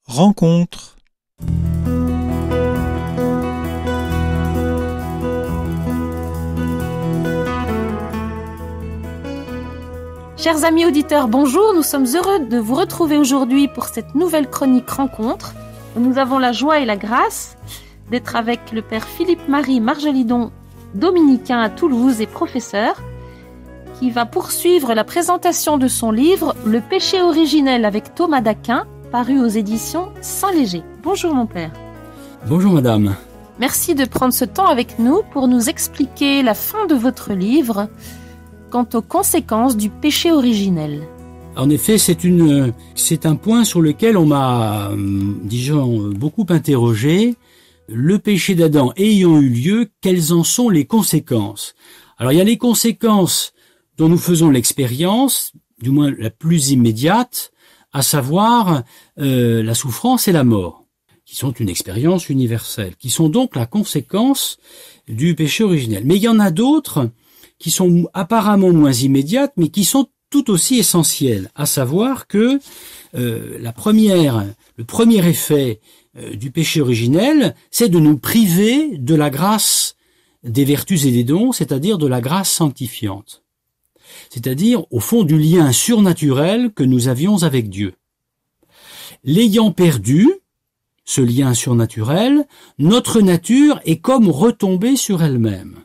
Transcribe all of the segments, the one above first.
Rencontre. Chers amis auditeurs, bonjour, nous sommes heureux de vous retrouver aujourd'hui pour cette nouvelle chronique rencontre. Nous avons la joie et la grâce d'être avec le père Philippe-Marie Margelidon, dominicain à Toulouse et professeur, qui va poursuivre la présentation de son livre « Le péché originel avec Thomas d'Aquin », paru aux éditions Saint-Léger. Bonjour mon père. Bonjour madame. Merci de prendre ce temps avec nous pour nous expliquer la fin de votre livre quant aux conséquences du péché originel. En effet, c'est un point sur lequel on m'a, beaucoup interrogé. Le péché d'Adam ayant eu lieu, quelles en sont les conséquences? Alors il y a les conséquences dont nous faisons l'expérience, du moins la plus immédiate, à savoir la souffrance et la mort, qui sont une expérience universelle, qui sont donc la conséquence du péché originel. Mais il y en a d'autres qui sont apparemment moins immédiates, mais qui sont tout aussi essentielles, à savoir que le premier effet du péché originel, c'est de nous priver de la grâce des vertus et des dons, c'est-à-dire de la grâce sanctifiante. C'est-à-dire, au fond, du lien surnaturel que nous avions avec Dieu. L'ayant perdu, ce lien surnaturel, notre nature est comme retombée sur elle-même.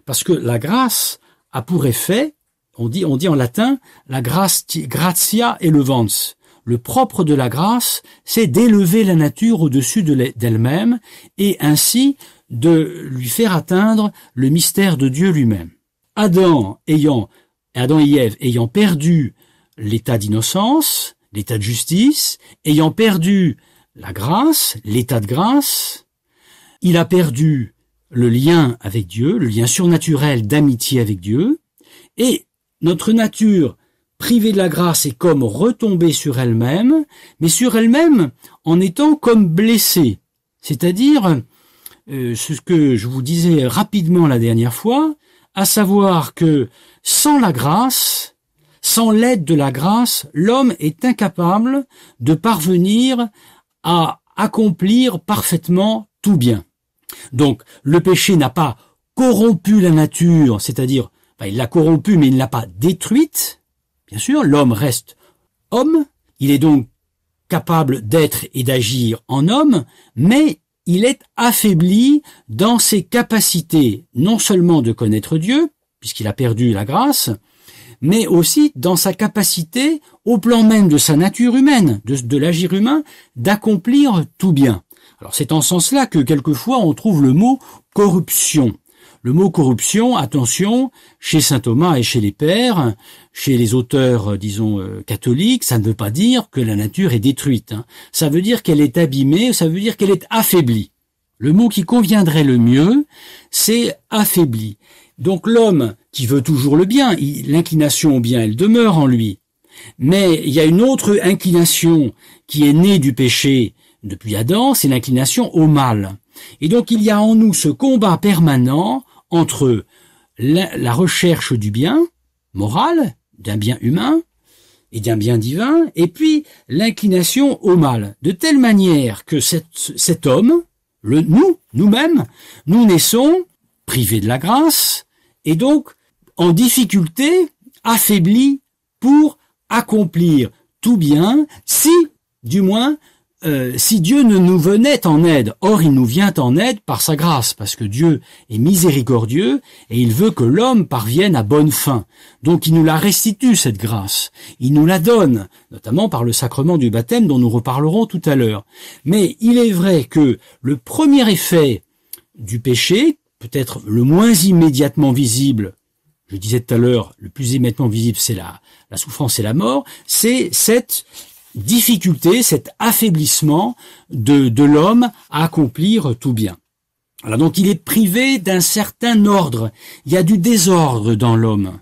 Parce que la grâce a pour effet, on dit en latin, la gratia elevans. Le propre de la grâce, c'est d'élever la nature au-dessus d'elle-même et ainsi de lui faire atteindre le mystère de Dieu lui-même. Adam et Ève ayant perdu l'état d'innocence, l'état de justice, ayant perdu la grâce, l'état de grâce, il a perdu le lien avec Dieu, le lien surnaturel d'amitié avec Dieu, et notre nature privée de la grâce est comme retombée sur elle-même, mais sur elle-même en étant comme blessée. C'est-à-dire, ce que je vous disais rapidement la dernière fois, à savoir que sans la grâce, sans l'aide de la grâce, l'homme est incapable de parvenir à accomplir parfaitement tout bien. Donc, le péché n'a pas corrompu la nature, c'est-à-dire, il l'a corrompue, mais il ne l'a pas détruite. Bien sûr, l'homme reste homme, il est donc capable d'être et d'agir en homme, mais il est affaibli dans ses capacités, non seulement de connaître Dieu, puisqu'il a perdu la grâce, mais aussi dans sa capacité, au plan même de sa nature humaine, de l'agir humain, d'accomplir tout bien. Alors c'est en ce sens-là que quelquefois on trouve le mot corruption. Le mot corruption, attention, chez saint Thomas et chez les pères, chez les auteurs, catholiques, ça ne veut pas dire que la nature est détruite. Ça veut dire qu'elle est abîmée, ça veut dire qu'elle est affaiblie. Le mot qui conviendrait le mieux, c'est affaibli. Donc l'homme qui veut toujours le bien, l'inclination au bien, elle demeure en lui. Mais il y a une autre inclination qui est née du péché depuis Adam, c'est l'inclination au mal. Et donc il y a en nous ce combat permanent entre la recherche du bien moral, d'un bien humain et d'un bien divin, et puis l'inclination au mal. De telle manière que cet homme, nous-mêmes, nous naissons privés de la grâce, et donc en difficulté, affaiblis pour accomplir tout bien, si Dieu ne nous venait en aide. Or, il nous vient en aide par sa grâce, parce que Dieu est miséricordieux et il veut que l'homme parvienne à bonne fin. Donc, il nous la restitue, cette grâce. Il nous la donne, notamment par le sacrement du baptême dont nous reparlerons tout à l'heure. Mais il est vrai que le premier effet du péché, peut-être le moins immédiatement visible, je disais tout à l'heure, le plus immédiatement visible, c'est la souffrance et la mort, c'est cette difficulté, cet affaiblissement de l'homme à accomplir tout bien. Alors donc il est privé d'un certain ordre. Il y a du désordre dans l'homme.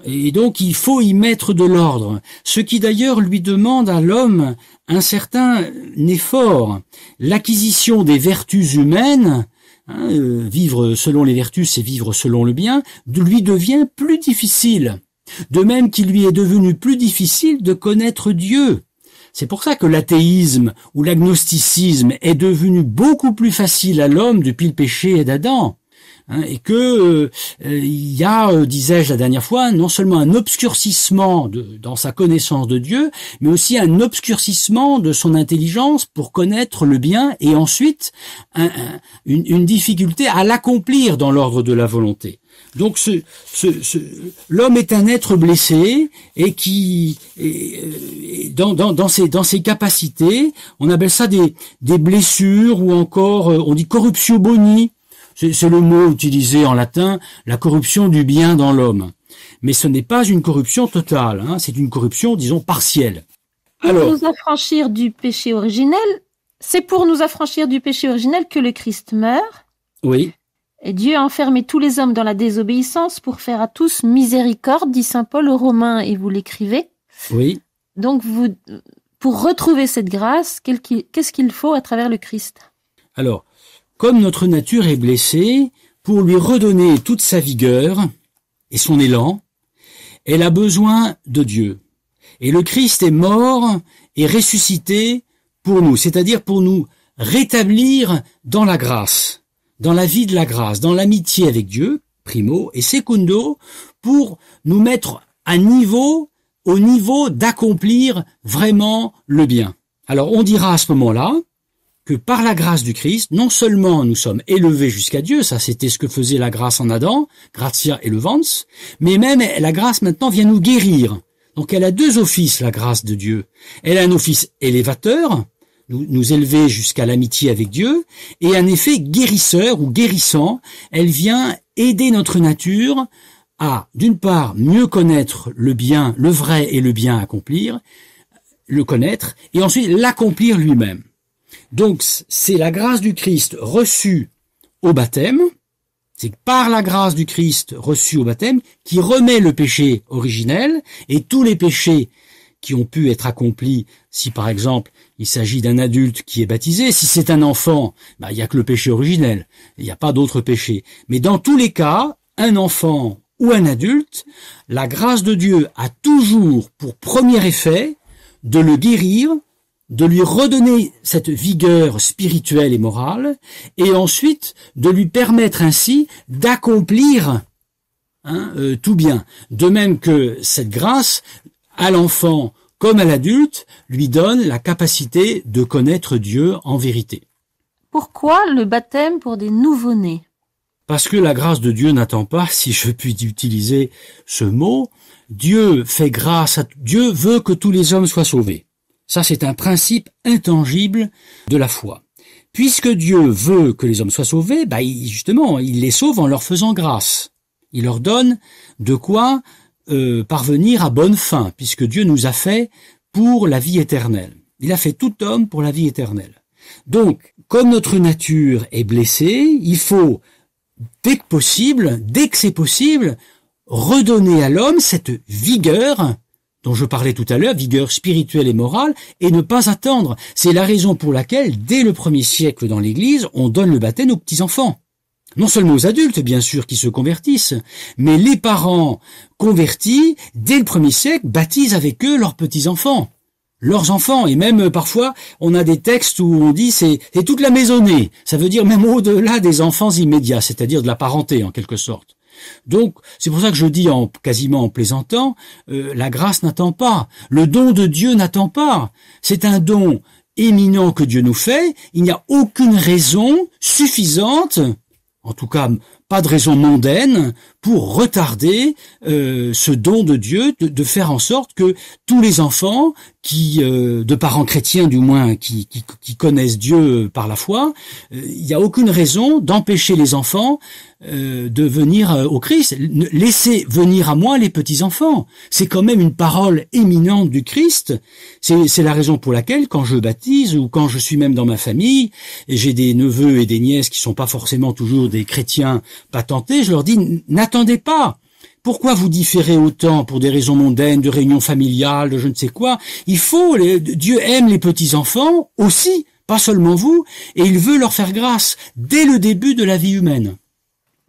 Et donc il faut y mettre de l'ordre. Ce qui d'ailleurs lui demande à l'homme un certain effort. L'acquisition des vertus humaines, vivre selon les vertus, c'est vivre selon le bien, lui devient plus difficile. De même qu'il lui est devenu plus difficile de connaître Dieu. C'est pour ça que l'athéisme ou l'agnosticisme est devenu beaucoup plus facile à l'homme depuis le péché d'Adam. Et que il y a, disais-je la dernière fois, non seulement un obscurcissement dans sa connaissance de Dieu, mais aussi un obscurcissement de son intelligence pour connaître le bien, et ensuite une difficulté à l'accomplir dans l'ordre de la volonté. Donc l'homme est un être blessé et qui dans ses capacités, on appelle ça des blessures, ou encore on dit corruptio boni. C'est le mot utilisé en latin, la corruption du bien dans l'homme. Mais ce n'est pas une corruption totale, c'est une corruption, disons, partielle. Alors, nous affranchir du péché originel, c'est pour nous affranchir du péché originel que le Christ meurt. Oui. Et Dieu a enfermé tous les hommes dans la désobéissance pour faire à tous miséricorde, dit saint Paul aux Romains, et vous l'écrivez. Oui. Donc, pour retrouver cette grâce, qu'est-ce qu'il faut à travers le Christ? Alors, comme notre nature est blessée, pour lui redonner toute sa vigueur et son élan, elle a besoin de Dieu. Et le Christ est mort et ressuscité pour nous, c'est-à-dire pour nous rétablir dans la grâce, dans la vie de la grâce, dans l'amitié avec Dieu, primo, et secundo, pour nous mettre au niveau d'accomplir vraiment le bien. Alors on dira à ce moment-là que par la grâce du Christ, non seulement nous sommes élevés jusqu'à Dieu, ça c'était ce que faisait la grâce en Adam, gratia elevans, mais même la grâce maintenant vient nous guérir. Donc elle a deux offices, la grâce de Dieu. Elle a un office élévateur, nous élever jusqu'à l'amitié avec Dieu, et un effet guérisseur ou guérissant. Elle vient aider notre nature à, d'une part, mieux connaître le bien, le vrai et le bien accomplir, le connaître, et ensuite l'accomplir lui-même. Donc, c'est la grâce du Christ reçue au baptême, c'est par la grâce du Christ reçue au baptême qui remet le péché originel et tous les péchés qui ont pu être accomplis. Si par exemple il s'agit d'un adulte qui est baptisé, si c'est un enfant, il n'y a que le péché originel, il n'y a pas d'autres péchés. Mais dans tous les cas, un enfant ou un adulte, la grâce de Dieu a toujours pour premier effet de le guérir, de lui redonner cette vigueur spirituelle et morale, et ensuite de lui permettre ainsi d'accomplir tout bien. De même que cette grâce, à l'enfant comme à l'adulte, lui donne la capacité de connaître Dieu en vérité. Pourquoi le baptême pour des nouveau-nés? Parce que la grâce de Dieu n'attend pas, si je puis utiliser ce mot. Dieu fait grâce Dieu veut que tous les hommes soient sauvés. Ça, c'est un principe intangible de la foi. Puisque Dieu veut que les hommes soient sauvés, justement, il les sauve en leur faisant grâce. Il leur donne de quoi parvenir à bonne fin, puisque Dieu nous a fait pour la vie éternelle. Il a fait tout homme pour la vie éternelle. Donc, comme notre nature est blessée, il faut, dès que c'est possible, redonner à l'homme cette vigueur dont je parlais tout à l'heure, vigueur spirituelle et morale, et ne pas attendre. C'est la raison pour laquelle, dès le 1er siècle dans l'Église, on donne le baptême aux petits-enfants. Non seulement aux adultes, bien sûr, qui se convertissent, mais les parents convertis, dès le 1er siècle, baptisent avec eux leurs petits-enfants, leurs enfants. Et même parfois, on a des textes où on dit c'est toute la maisonnée. Ça veut dire même au-delà des enfants immédiats, c'est-à-dire de la parenté en quelque sorte. Donc, c'est pour ça que je dis quasiment en plaisantant, la grâce n'attend pas, le don de Dieu n'attend pas. C'est un don éminent que Dieu nous fait, il n'y a aucune raison suffisante, en tout cas pas de raison mondaine, pour retarder ce don de Dieu, de faire en sorte que tous les enfants qui, de parents chrétiens du moins, qui connaissent Dieu par la foi, il n'y a aucune raison d'empêcher les enfants de venir au Christ. Laissez venir à moi les petits-enfants. C'est quand même une parole éminente du Christ. C'est la raison pour laquelle, quand je baptise ou quand je suis même dans ma famille, et j'ai des neveux et des nièces qui sont pas forcément toujours des chrétiens patentés, je leur dis, n'attendez pas. Pourquoi vous différez autant pour des raisons mondaines, de réunions familiales, de je ne sais quoi? Dieu aime les petits-enfants aussi, pas seulement vous, et il veut leur faire grâce dès le début de la vie humaine.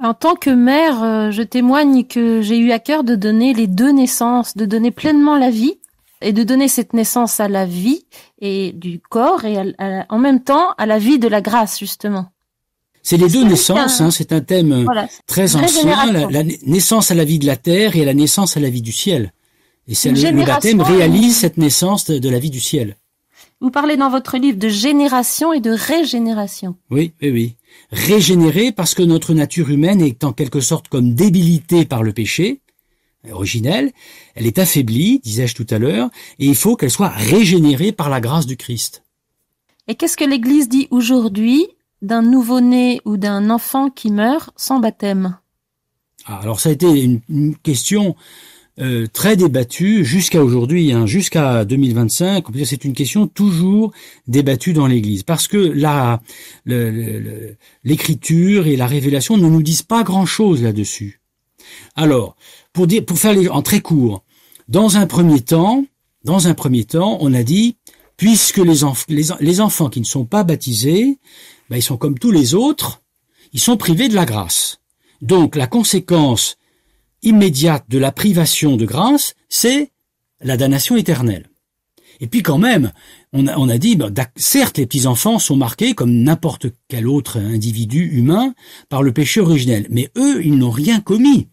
En tant que mère, je témoigne que j'ai eu à cœur de donner les deux naissances, de donner pleinement la vie et de donner cette naissance à la vie et du corps et en même temps à la vie de la grâce, justement. C'est les deux naissances, c'est un thème très ancien, la naissance à la vie de la terre et la naissance à la vie du ciel. Et c'est le baptême réalise cette naissance de la vie du ciel. Vous parlez dans votre livre de génération et de régénération. Oui. Régénérer parce que notre nature humaine est en quelque sorte comme débilitée par le péché originel, elle est affaiblie, disais-je tout à l'heure, et il faut qu'elle soit régénérée par la grâce du Christ. Et qu'est-ce que l'Église dit aujourd'hui d'un nouveau-né ou d'un enfant qui meurt sans baptême? Alors ça a été une question très débattue jusqu'à aujourd'hui, jusqu'à 2025. C'est une question toujours débattue dans l'Église, parce que l'Écriture et la révélation ne nous disent pas grand-chose là-dessus. Alors, pour faire en très court, dans un premier temps, on a dit, puisque les enfants qui ne sont pas baptisés, ils sont comme tous les autres, ils sont privés de la grâce. Donc, la conséquence immédiate de la privation de grâce, c'est la damnation éternelle. Et puis quand même, on a dit, certes, les petits-enfants sont marqués comme n'importe quel autre individu humain par le péché originel, mais eux, ils n'ont rien commis.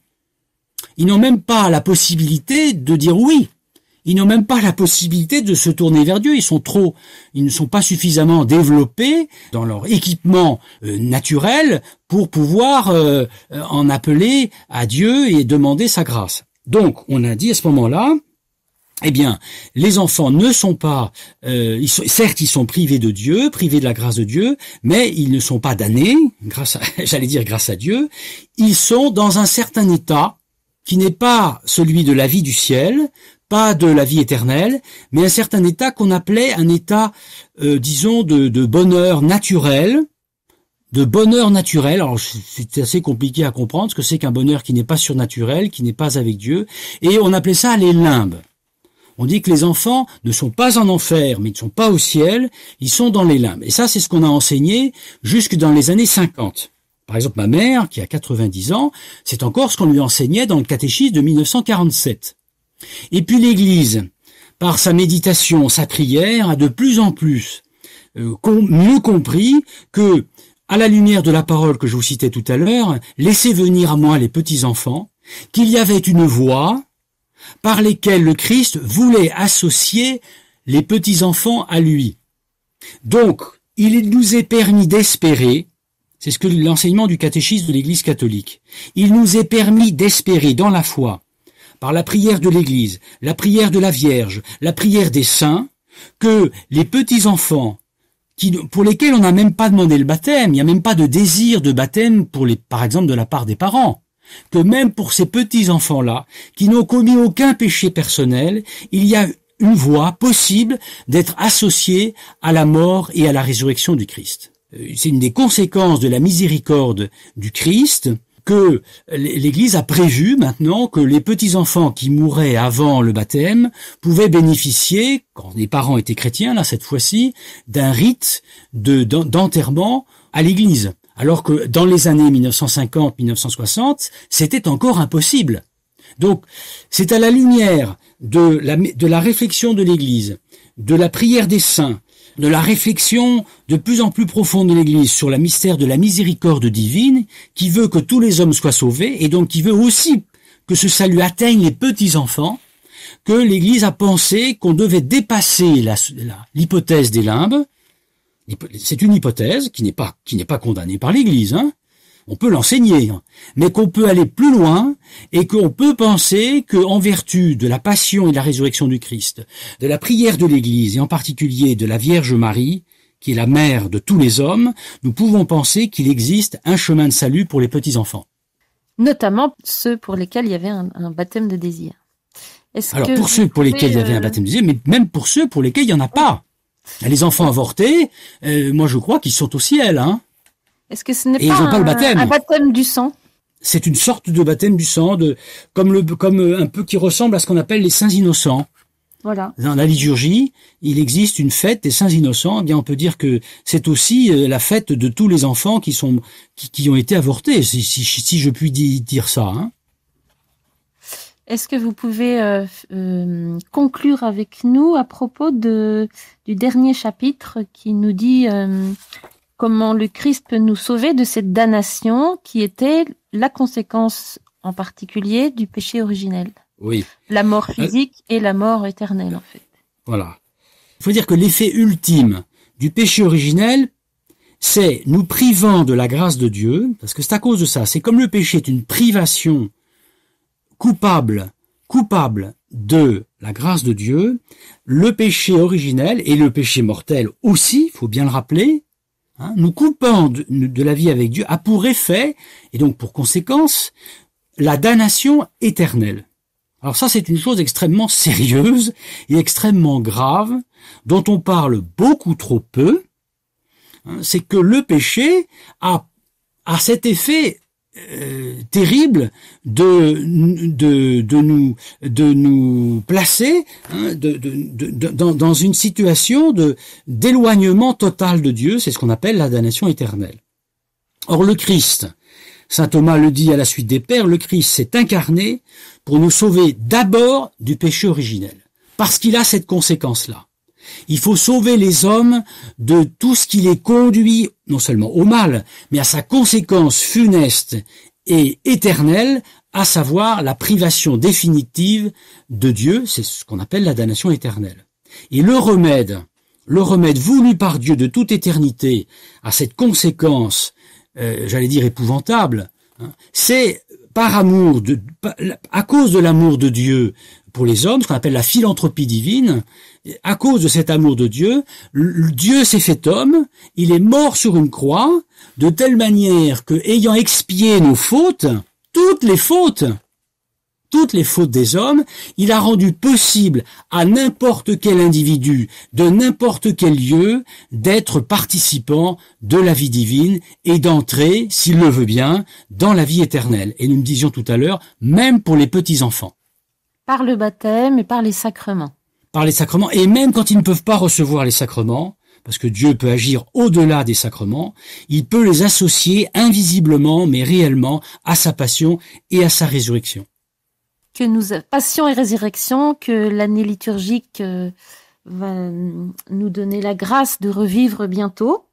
Ils n'ont même pas la possibilité de dire oui. Ils n'ont même pas la possibilité de se tourner vers Dieu. Ils ne sont pas suffisamment développés dans leur équipement naturel pour pouvoir en appeler à Dieu et demander sa grâce. Donc, on a dit à ce moment-là, les enfants ne sont pas, certes, ils sont privés de Dieu, privés de la grâce de Dieu, mais ils ne sont pas damnés, grâce à Dieu. Ils sont dans un certain état qui n'est pas celui de la vie du ciel, pas de la vie éternelle, mais un certain état qu'on appelait un état, de bonheur naturel. Alors, c'est assez compliqué à comprendre ce que c'est qu'un bonheur qui n'est pas surnaturel, qui n'est pas avec Dieu, et on appelait ça les limbes. On dit que les enfants ne sont pas en enfer, mais ils ne sont pas au ciel, ils sont dans les limbes. Et ça, c'est ce qu'on a enseigné jusque dans les années 50. Par exemple, ma mère, qui a 90 ans, c'est encore ce qu'on lui enseignait dans le catéchisme de 1947. Et puis l'Église, par sa méditation, sa prière, a de plus en plus mieux compris que, à la lumière de la parole que je vous citais tout à l'heure, laissez venir à moi les petits-enfants, qu'il y avait une voie par lesquelles le Christ voulait associer les petits-enfants à lui. Donc, il nous est permis d'espérer, c'est ce que l'enseignement du catéchisme de l'Église catholique, il nous est permis d'espérer dans la foi, par la prière de l'Église, la prière de la Vierge, la prière des saints, que les petits-enfants, pour lesquels on n'a même pas demandé le baptême, il n'y a même pas de désir de baptême par exemple de la part des parents, que même pour ces petits-enfants-là, qui n'ont commis aucun péché personnel, il y a une voie possible d'être associés à la mort et à la résurrection du Christ. C'est une des conséquences de la miséricorde du Christ, que l'Église a prévu maintenant que les petits-enfants qui mouraient avant le baptême pouvaient bénéficier, quand les parents étaient chrétiens, là cette fois-ci, d'un rite d'enterrement à l'Église. Alors que dans les années 1950-1960, c'était encore impossible. Donc, c'est à la lumière de la réflexion de l'Église, de la prière des saints, de la réflexion de plus en plus profonde de l'Église sur le mystère de la miséricorde divine, qui veut que tous les hommes soient sauvés, et donc qui veut aussi que ce salut atteigne les petits-enfants, que l'Église a pensé qu'on devait dépasser l'hypothèse des limbes. C'est une hypothèse qui n'est pas condamnée par l'Église, On peut l'enseigner, mais qu'on peut aller plus loin et qu'on peut penser qu'en vertu de la passion et de la résurrection du Christ, de la prière de l'Église et en particulier de la Vierge Marie, qui est la mère de tous les hommes, nous pouvons penser qu'il existe un chemin de salut pour les petits-enfants. Notamment ceux pour lesquels il y avait un baptême de désir. Alors pour ceux pour lesquels il y avait un baptême de désir, mais même pour ceux pour lesquels il n'y en a pas. Les enfants avortés, moi je crois qu'ils sont au ciel, Est-ce que ce n'est pas un baptême du sang? C'est une sorte de baptême du sang, comme un peu qui ressemble à ce qu'on appelle les saints innocents. Voilà. Dans la liturgie, il existe une fête des saints innocents. Eh bien, on peut dire que c'est aussi la fête de tous les enfants qui ont été avortés, si je puis dire ça. Est-ce que vous pouvez conclure avec nous à propos du dernier chapitre qui nous dit comment le Christ peut nous sauver de cette damnation qui était la conséquence en particulier du péché originel? Oui. La mort physique et la mort éternelle, en fait. Voilà. Il faut dire que l'effet ultime du péché originel, c'est nous privant de la grâce de Dieu, parce que c'est à cause de ça. C'est comme le péché est une privation coupable de la grâce de Dieu, le péché originel et le péché mortel aussi, il faut bien le rappeler, nous coupant de la vie avec Dieu, a pour effet, et donc pour conséquence, la damnation éternelle. Alors ça, c'est une chose extrêmement sérieuse et extrêmement grave, dont on parle beaucoup trop peu. C'est que le péché a cet effet terrible de nous placer dans une situation d'éloignement total de Dieu. C'est ce qu'on appelle la damnation éternelle. Or le Christ, saint Thomas le dit à la suite des Pères, le Christ s'est incarné pour nous sauver d'abord du péché originel, parce qu'il a cette conséquence-là. Il faut sauver les hommes de tout ce qui les conduit non seulement au mal, mais à sa conséquence funeste et éternelle, à savoir la privation définitive de Dieu, c'est ce qu'on appelle la damnation éternelle. Et le remède voulu par Dieu de toute éternité à cette conséquence, j'allais dire épouvantable, c'est à cause de l'amour de Dieu pour les hommes, ce qu'on appelle la philanthropie divine. À cause de cet amour de Dieu, Dieu s'est fait homme, il est mort sur une croix, de telle manière que, ayant expié nos fautes, toutes les fautes des hommes, il a rendu possible à n'importe quel individu, de n'importe quel lieu, d'être participant de la vie divine et d'entrer, s'il le veut bien, dans la vie éternelle. Et nous me disions tout à l'heure, même pour les petits-enfants. Par le baptême et par les sacrements. Par les sacrements, et même quand ils ne peuvent pas recevoir les sacrements, parce que Dieu peut agir au-delà des sacrements, il peut les associer invisiblement, mais réellement, à sa passion et à sa résurrection. Passion et résurrection, que l'année liturgique va nous donner la grâce de revivre bientôt.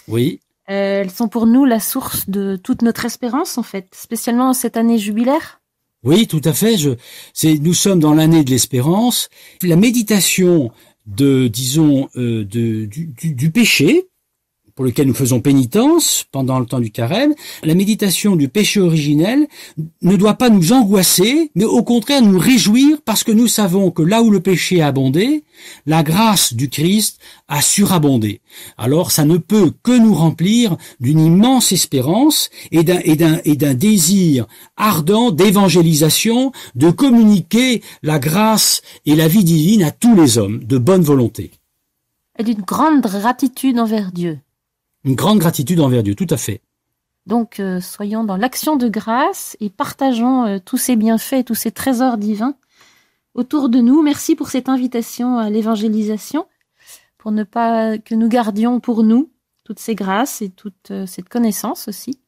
Oui. Elles sont pour nous la source de toute notre espérance, en fait, spécialement en cette année jubilaire. Oui, tout à fait. Nous sommes dans l'année de l'espérance. La méditation du péché, pour lequel nous faisons pénitence pendant le temps du carême, la méditation du péché originel ne doit pas nous angoisser, mais au contraire nous réjouir, parce que nous savons que là où le péché a abondé, la grâce du Christ a surabondé. Alors ça ne peut que nous remplir d'une immense espérance et d'un désir ardent d'évangélisation, de communiquer la grâce et la vie divine à tous les hommes de bonne volonté. Et d'une grande gratitude envers Dieu. Une grande gratitude envers Dieu, tout à fait. Donc, soyons dans l'action de grâce et partageons tous ces bienfaits, tous ces trésors divins autour de nous. Merci pour cette invitation à l'évangélisation, pour ne pas que nous gardions pour nous toutes ces grâces et toute cette connaissance aussi.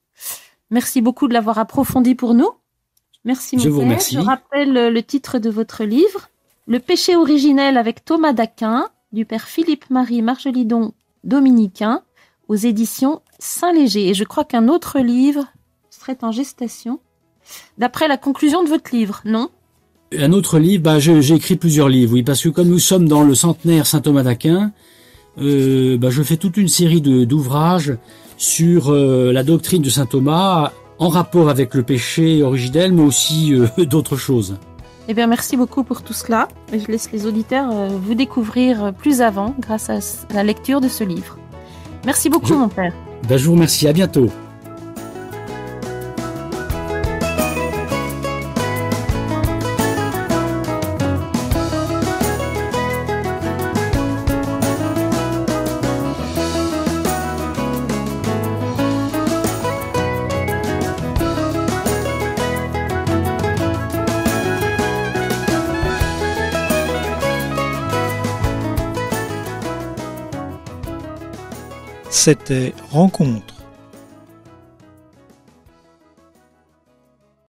Merci beaucoup de l'avoir approfondi pour nous. Merci, mon Je père. vous remercie. Je rappelle le titre de votre livre, Le péché originel avec Thomas d'Aquin, du père Philippe-Marie Marjolidon, dominicain, aux éditions Saint-Léger. Et je crois qu'un autre livre serait en gestation, d'après la conclusion de votre livre, non? Un autre livre, j'ai écrit plusieurs livres, oui, parce que comme nous sommes dans le centenaire Saint Thomas d'Aquin, je fais toute une série d'ouvrages sur la doctrine de Saint Thomas, en rapport avec le péché originel, mais aussi d'autres choses. Eh bien, merci beaucoup pour tout cela. Et je laisse les auditeurs vous découvrir plus avant grâce à la lecture de ce livre. Merci beaucoup, mon père. Je vous remercie. À bientôt. C'était Rencontre